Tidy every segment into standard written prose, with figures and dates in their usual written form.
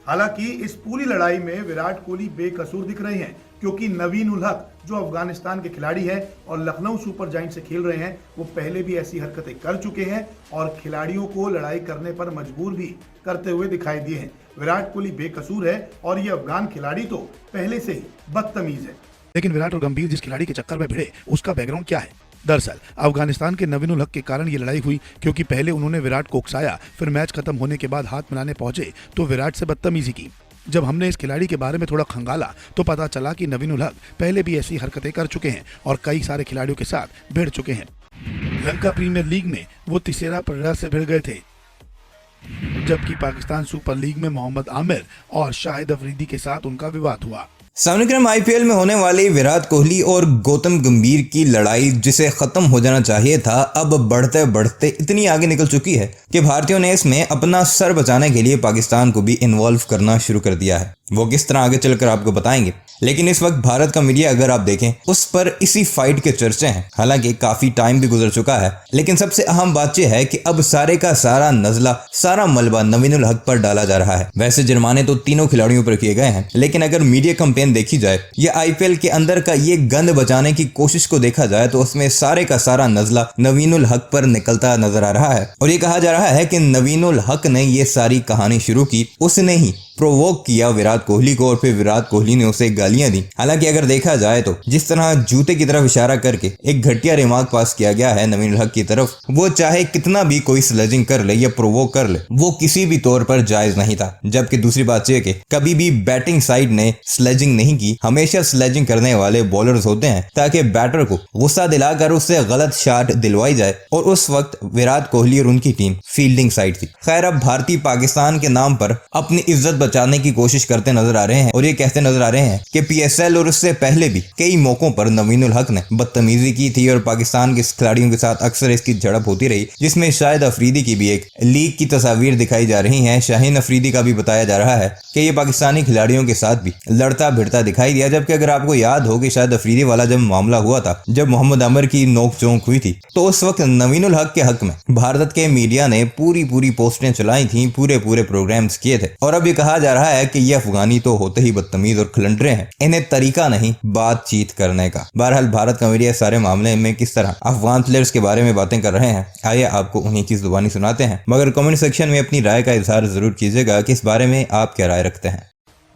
हालांकि इस पूरी लड़ाई में विराट कोहली बेकसूर दिख रहे हैं, क्योंकि नवीन उल हक जो अफगानिस्तान के खिलाड़ी हैं और लखनऊ सुपर जायंट से खेल रहे हैं, वो पहले भी ऐसी हरकतें कर चुके हैं और खिलाड़ियों को लड़ाई करने पर मजबूर भी करते हुए दिखाई दिए हैं। विराट कोहली बेकसूर है और ये अफगान खिलाड़ी तो पहले से ही बदतमीज है। लेकिन विराट और गंभीर जिस खिलाड़ी के चक्कर में भिड़े, उसका बैकग्राउंड क्या है? दरअसल अफगानिस्तान के नवीन उल हक के कारण ये लड़ाई हुई, क्योंकि पहले उन्होंने विराट को उकसाया, फिर मैच खत्म होने के बाद हाथ मिलाने पहुंचे तो विराट से बदतमीजी की। जब हमने इस खिलाड़ी के बारे में थोड़ा खंगाला तो पता चला कि नवीन उल हक पहले भी ऐसी हरकतें कर चुके हैं और कई सारे खिलाड़ियों के साथ भिड़ चुके हैं। लंका प्रीमियर लीग में वो तिसेरा परेरा से भिड़ गए थे, जबकि पाकिस्तान सुपर लीग में मोहम्मद आमिर और शाहिद अफरीदी के साथ उनका विवाद हुआ। सामने आईपीएल में होने वाली विराट कोहली और गौतम गंभीर की लड़ाई, जिसे खत्म हो जाना चाहिए था, अब बढ़ते बढ़ते इतनी आगे निकल चुकी है कि भारतीयों ने इसमें अपना सर बचाने के लिए पाकिस्तान को भी इन्वॉल्व करना शुरू कर दिया है। वो किस तरह आगे चलकर आपको बताएंगे, लेकिन इस वक्त भारत का मीडिया अगर आप देखें, उस पर इसी फाइट के चर्चे हैं। हालांकि काफी टाइम भी गुजर चुका है, लेकिन सबसे अहम बात यह है कि अब सारे का सारा नजला, सारा मलबा नवीन उल हक पर डाला जा रहा है। वैसे जुर्माने तो तीनों खिलाड़ियों पर किए गए हैं, लेकिन अगर मीडिया कैंपेन देखी जाए या आईपीएल के अंदर का ये गंद बचाने की कोशिश को देखा जाए, तो उसमें सारे का सारा नजला नवीन उल हक पर निकलता नजर आ रहा है। और ये कहा जा रहा है कि नवीन उल हक ने ये सारी कहानी शुरू की, उसने ही प्रोवोक किया विराट कोहली को और फिर विराट कोहली ने उसे गालियां दी। हालांकि अगर देखा जाए तो जिस तरह जूते की तरफ इशारा करके एक घटिया रिमार्क पास किया गया है नवीन उल हक की तरफ, वो चाहे कितना भी कोई स्लेजिंग कर ले या प्रोवोक कर ले, वो किसी भी तौर पर जायज नहीं था। जबकि दूसरी बात यह कि कभी भी बैटिंग साइड ने स्लेजिंग नहीं की। हमेशा स्लेजिंग करने वाले बॉलर्स होते हैं ताकि बैटर को गुस्सा दिलाकर उससे गलत शॉट दिलवाई जाए, और उस वक्त विराट कोहली और उनकी टीम फील्डिंग साइड थी। खैर, अब भारतीय पाकिस्तान के नाम पर अपनी इज्जत बचाने की कोशिश करते नजर आ रहे हैं और ये कहते नजर आ रहे हैं कि पीएसएल और उससे पहले भी कई मौकों पर नवीन उल हक ने बदतमीजी की थी और पाकिस्तान के खिलाड़ियों के साथ अक्सर इसकी झड़प होती रही, जिसमें शाहिद अफरीदी की भी एक लीग की तस्वीर दिखाई जा रही है। शाहीन अफरीदी का भी बताया जा रहा है कि ये पाकिस्तानी खिलाड़ियों के साथ भी लड़ता भिड़ता दिखाई दिया। जबकि अगर आपको याद हो कि शाहिद अफरीदी वाला जब मामला हुआ था, जब मोहम्मद आमिर की नोकझोंक हुई थी, तो उस वक्त नवीन उल हक के हक में भारत के मीडिया ने पूरी पोस्टें चलाई थी, पूरे प्रोग्राम्स किए थे। और अब ये कहा जा रहा है कि ये अफगानी तो होते ही बदतमीज और खलंडरे हैं, इन्हें तरीका नहीं बातचीत करने का। बहरहाल भारत का मीडिया सारे मामले में किस तरह अफगान प्लेयर्स के बारे में बातें कर रहे हैं, आइए आपको उन्हीं की जुबानी सुनाते हैं। मगर कमेंट सेक्शन में अपनी राय का इजहार जरूर कीजिएगा कि इस बारे में आप क्या राय रखते हैं।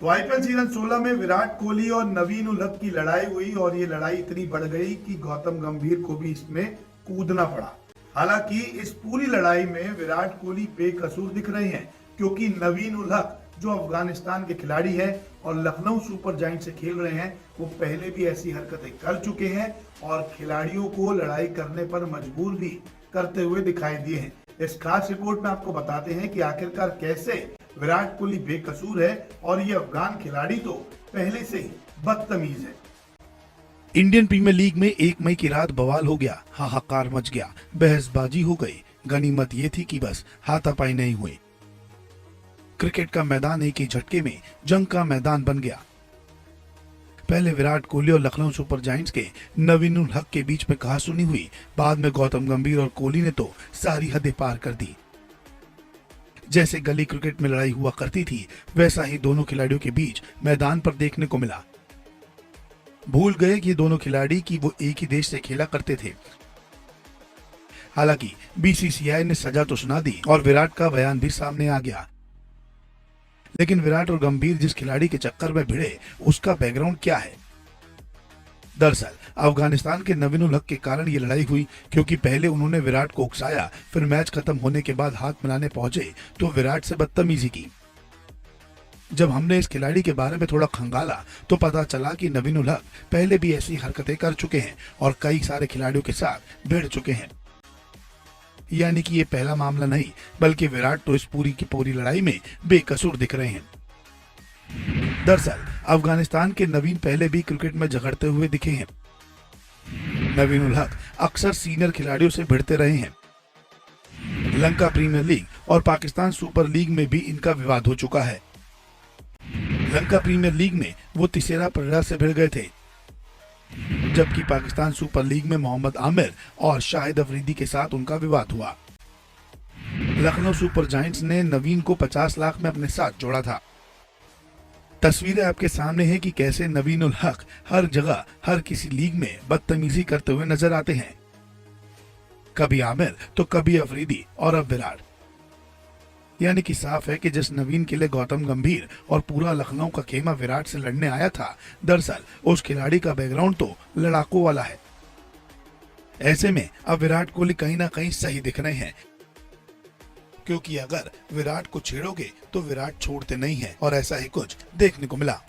तो आईपीएल सीजन 16 में विराट कोहली और नवीन उल हक की लड़ाई हुई और ये लड़ाई इतनी बढ़ गई कि गौतम गंभीर को भी इसमें कूदना पड़ा। हालांकि इस पूरी लड़ाई में विराट कोहली बेकसूर दिख रहे हैं, क्योंकि नवीन उल हक जो अफगानिस्तान के खिलाड़ी हैं और लखनऊ सुपर जायंट से खेल रहे हैं, वो पहले भी ऐसी हरकतें कर चुके हैं और खिलाड़ियों को लड़ाई करने पर मजबूर भी करते हुए दिखाई दिए हैं। इस खास रिपोर्ट में आपको बताते हैं कि आखिरकार कैसे विराट कोहली बेकसूर है और ये अफगान खिलाड़ी तो पहले से ही बदतमीज है। इंडियन प्रीमियर लीग में 1 मई की रात बवाल हो गया, हाहाकार मच गया, बहसबाजी हो गई। गनीमत ये थी कि बस हाथापाई नहीं हुई। क्रिकेट का मैदान एक ही झटके में जंग का मैदान बन गया। पहले विराट कोहली और लखनऊ सुपर जायंट्स के नवीन उल हक के बीच में कहासुनी हुई, बाद में गौतम गंभीर और कोहली ने तो सारी हदें पार कर दी। जैसे गली क्रिकेट में लड़ाई हुआ करती थी, वैसा ही दोनों खिलाड़ियों के बीच मैदान पर देखने को मिला। भूल गए कि दोनों खिलाड़ी की वो एक ही देश से खेला करते थे। हालांकि बीसीसीआई ने सजा तो सुना दी और विराट का बयान भी सामने आ गया, लेकिन विराट और गंभीर जिस खिलाड़ी के चक्कर में भिड़े, उसका बैकग्राउंड क्या है? दरअसल अफगानिस्तान के नवीन उल हक के कारण ये लड़ाई हुई, क्योंकि पहले उन्होंने विराट को उकसाया, फिर मैच खत्म होने के बाद हाथ मिलाने पहुंचे तो विराट से बदतमीजी की। जब हमने इस खिलाड़ी के बारे में थोड़ा खंगाला तो पता चला कि नवीन उल हक पहले भी ऐसी हरकतें कर चुके हैं और कई सारे खिलाड़ियों के साथ भिड़ चुके हैं। यानी कि ये पहला मामला नहीं, बल्कि विराट तो इस पूरी की पूरी लड़ाई में बेकसूर दिख रहे हैं। दरअसल अफगानिस्तान के नवीन पहले भी क्रिकेट में झगड़ते हुए दिखे हैं। नवीन उल हक अक्सर सीनियर खिलाड़ियों से भिड़ते रहे हैं। लंका प्रीमियर लीग और पाकिस्तान सुपर लीग में भी इनका विवाद हो चुका है। लंका प्रीमियर लीग में वो तिसेरा परेरा से भिड़ गए थे, जबकि पाकिस्तान सुपर लीग में मोहम्मद आमिर और शाहिद अफरीदी के साथ उनका विवाद हुआ। लखनऊ सुपर जायंट्स ने नवीन को 50 लाख में अपने साथ जोड़ा था। तस्वीरें आपके सामने हैं कि कैसे नवीन उल हक हर जगह हर किसी लीग में बदतमीजी करते हुए नजर आते हैं। कभी आमिर तो कभी अफरीदी और अब विराट। यानी कि साफ है कि जिस नवीन के लिए गौतम गंभीर और पूरा लखनऊ का खेमा विराट से लड़ने आया था, दरअसल उस खिलाड़ी का बैकग्राउंड तो लड़ाकू वाला है। ऐसे में अब विराट कोहली कहीं ना कहीं सही दिख रहे हैं, क्योंकि अगर विराट को छेड़ोगे तो विराट छोड़ते नहीं हैं और ऐसा ही कुछ देखने को मिला।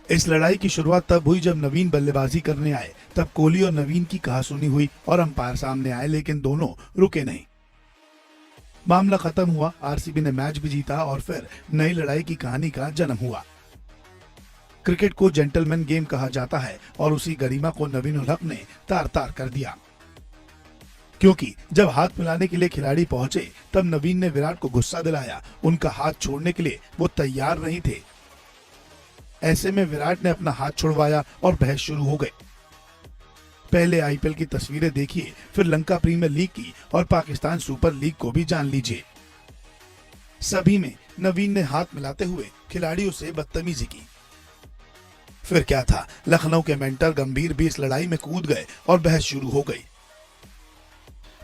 इस लड़ाई की शुरुआत तब हुई जब नवीन बल्लेबाजी करने आए। तब कोहली और नवीन की कहासुनी हुई और अंपायर सामने आए, लेकिन दोनों रुके नहीं। मामला खत्म हुआ, आरसीबी ने मैच भी जीता और फिर नई लड़ाई की कहानी का जन्म हुआ। क्रिकेट को जेंटलमैन गेम कहा जाता है और उसी गरिमा को नवीन उल हक ने तार तार कर दिया, क्योंकि जब हाथ मिलाने के लिए खिलाड़ी पहुंचे तब नवीन ने विराट को गुस्सा दिलाया। उनका हाथ छोड़ने के लिए वो तैयार नहीं थे। ऐसे में विराट ने अपना हाथ छुड़वाया और बहस शुरू हो गई। पहले आईपीएल की तस्वीरें देखिए, फिर लंका प्रीमियर लीग की और पाकिस्तान सुपर लीग को भी जान लीजिए। सभी में नवीन ने हाथ मिलाते हुए खिलाड़ियों से बदतमीजी की। फिर क्या था, लखनऊ के मेंटर गंभीर भी इस लड़ाई में कूद गए और बहस शुरू हो गई,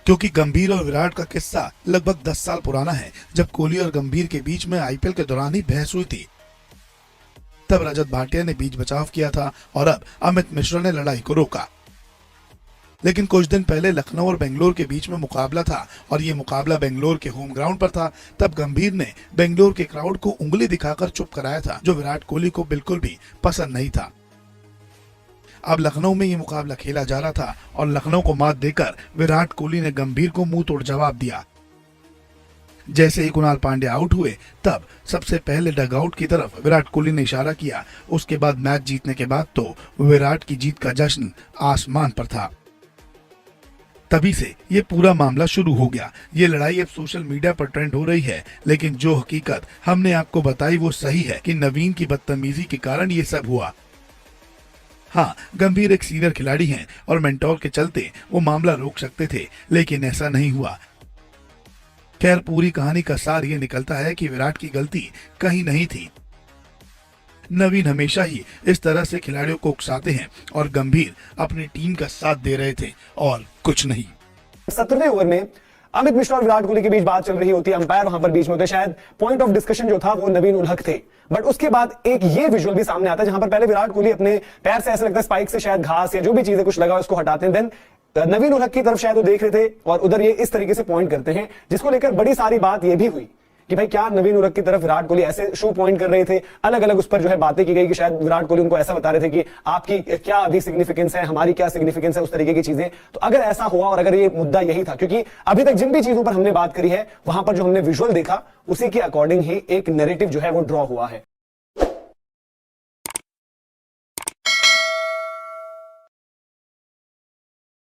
क्योंकि गंभीर और विराट का किस्सा लगभग 10 साल पुराना है, जब कोहली और गंभीर के बीच में आईपीएल के दौरान ही बहस हुई थी। तब रजत भाटिया ने बीच बचाव किया था और अब अमित मिश्रा ने लड़ाई को रोका। लेकिन कुछ दिन पहले लखनऊ और बेंगलोर के बीच में मुकाबला था और ये मुकाबला बेंगलोर के होम ग्राउंड पर था। तब गंभीर ने बेंगलोर के क्राउड को उंगली दिखाकर चुप कराया था, जो विराट कोहली को बिल्कुल भी पसंद नहीं था। अब लखनऊ में ये मुकाबला खेला जा रहा था और लखनऊ को मात देकर विराट कोहली ने गंभीर को मुंह तोड़ जवाब दिया। जैसे ही कुणाल पांड्या आउट हुए, तब सबसे पहले डगआउट की तरफ विराट कोहली ने इशारा किया। उसके बाद मैच जीतने के बाद तो विराट की जीत का जश्न आसमान पर था। तभी से ये पूरा मामला शुरू हो गया। ये लड़ाई अब सोशल मीडिया पर ट्रेंड हो रही है, लेकिन जो हकीकत हमने आपको बताई वो सही है कि नवीन की बदतमीजी के कारण ये सब हुआ। हाँ, गंभीर एक सीनियर खिलाड़ी हैं और मेंटोर के चलते वो मामला रोक सकते थे, लेकिन ऐसा नहीं हुआ। खैर, पूरी कहानी का सार ये निकलता है कि विराट की गलती कहीं नहीं थी। नवीन हमेशा ही इस तरह से खिलाड़ियों को उकसाते हैं और गंभीर अपनी टीम का साथ दे रहे थे और कुछ नहीं। 17वें ओवर में अमित मिश्रा और विराट कोहली के बीच बात चल रही होती है, अंपायर वहां पर बीच में होते, शायद पॉइंट ऑफ डिस्कशन जो था वो नवीन उल हक थे। बट उसके बाद एक ये विजुअल भी सामने आता है जहां पर पहले विराट कोहली अपने पैर से ऐसा लगता है स्पाइक से शायद घास या जो भी चीजें कुछ लगा उसको हटाते हैं, देन नवीन उल हक की तरफ शायद वो देख रहे थे और उधर ये इस तरीके से पॉइंट करते हैं, जिसको लेकर बड़ी सारी बात ये भी हुई कि भाई क्या नवीन उल हक की तरफ विराट कोहली ऐसे शो पॉइंट कर रहे थे। अलग अलग उस पर जो है बातें की गई कि शायद विराट कोहली उनको ऐसा बता रहे थे कि आपकी क्या अभी सिग्निफिकेंस है, हमारी क्या सिग्निफिकेंस है, उस तरीके की चीजें। तो अगर ऐसा हुआ और अगर ये मुद्दा यही था, क्योंकि अभी तक जिन भी चीजों पर हमने बात करी है वहां पर जो हमने विजुअल देखा उसी के अकॉर्डिंग ही एक नैरेटिव जो है वो ड्रॉ हुआ है।